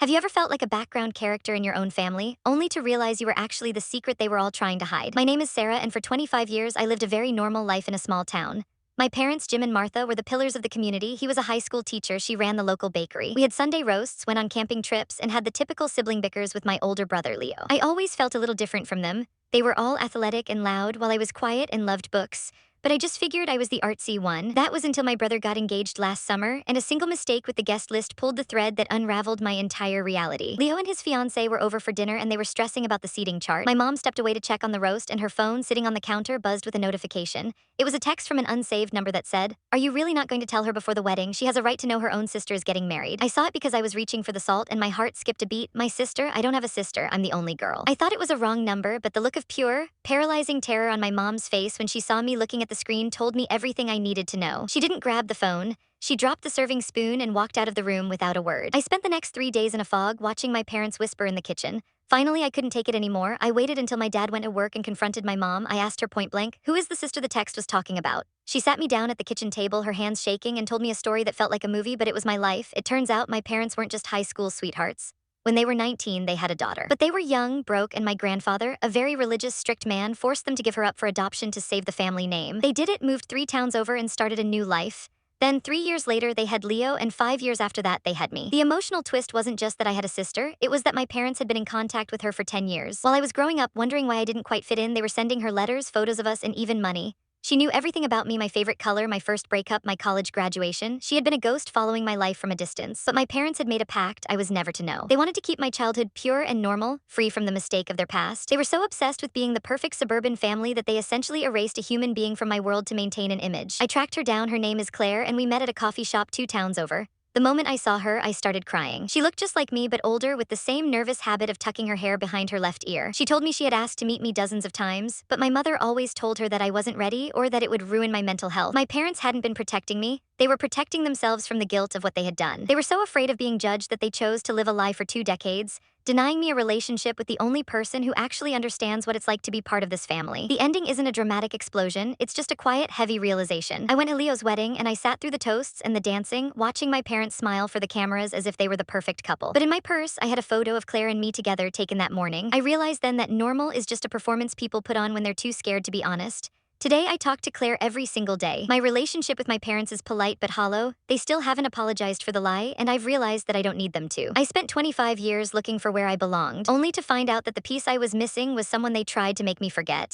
Have you ever felt like a background character in your own family, only to realize you were actually the secret they were all trying to hide? My name is Sarah, and for 25 years, I lived a very normal life in a small town. My parents, Jim and Martha, were the pillars of the community. He was a high school teacher. She ran the local bakery. We had Sunday roasts, went on camping trips, and had the typical sibling bickers with my older brother, Leo. I always felt a little different from them. They were all athletic and loud, while I was quiet and loved books. But I just figured I was the artsy one. That was until my brother got engaged last summer, and a single mistake with the guest list pulled the thread that unraveled my entire reality. Leo and his fiancée were over for dinner and they were stressing about the seating chart. My mom stepped away to check on the roast, and her phone, sitting on the counter, buzzed with a notification. It was a text from an unsaved number that said, "Are you really not going to tell her before the wedding? She has a right to know her own sister is getting married." I saw it because I was reaching for the salt and my heart skipped a beat. My sister? I don't have a sister. I'm the only girl. I thought it was a wrong number, but the look of pure, paralyzing terror on my mom's face when she saw me looking at the screen told me everything I needed to know. She didn't grab the phone. She dropped the serving spoon and walked out of the room without a word. I spent the next 3 days in a fog, watching my parents whisper in the kitchen. Finally, I couldn't take it anymore. I waited until my dad went to work and confronted my mom. I asked her point blank, "Who is the sister the text was talking about?" She sat me down at the kitchen table, her hands shaking, and told me a story that felt like a movie, but it was my life. It turns out my parents weren't just high school sweethearts. When they were 19, they had a daughter. But they were young, broke, and my grandfather, a very religious, strict man, forced them to give her up for adoption to save the family name. They did it, moved 3 towns over, and started a new life. Then 3 years later, they had Leo, and 5 years after that, they had me. The emotional twist wasn't just that I had a sister, it was that my parents had been in contact with her for 10 years. While I was growing up wondering why I didn't quite fit in, they were sending her letters, photos of us, and even money. She knew everything about me: my favorite color, my first breakup, my college graduation. She had been a ghost following my life from a distance. But my parents had made a pact I was never to know. They wanted to keep my childhood pure and normal, free from the mistake of their past. They were so obsessed with being the perfect suburban family that they essentially erased a human being from my world to maintain an image. I tracked her down. Her name is Claire, and we met at a coffee shop 2 towns over. The moment I saw her, I started crying. She looked just like me, but older, with the same nervous habit of tucking her hair behind her left ear. She told me she had asked to meet me dozens of times, but my mother always told her that I wasn't ready or that it would ruin my mental health. My parents hadn't been protecting me. They were protecting themselves from the guilt of what they had done. They were so afraid of being judged that they chose to live a lie for 2 decades, denying me a relationship with the only person who actually understands what it's like to be part of this family. The ending isn't a dramatic explosion, it's just a quiet, heavy realization. I went to Leo's wedding, and I sat through the toasts and the dancing, watching my parents smile for the cameras as if they were the perfect couple. But in my purse, I had a photo of Claire and me together taken that morning. I realized then that normal is just a performance people put on when they're too scared to be honest. Today, I talk to Claire every single day. My relationship with my parents is polite but hollow. They still haven't apologized for the lie, and I've realized that I don't need them to. I spent 25 years looking for where I belonged, only to find out that the piece I was missing was someone they tried to make me forget.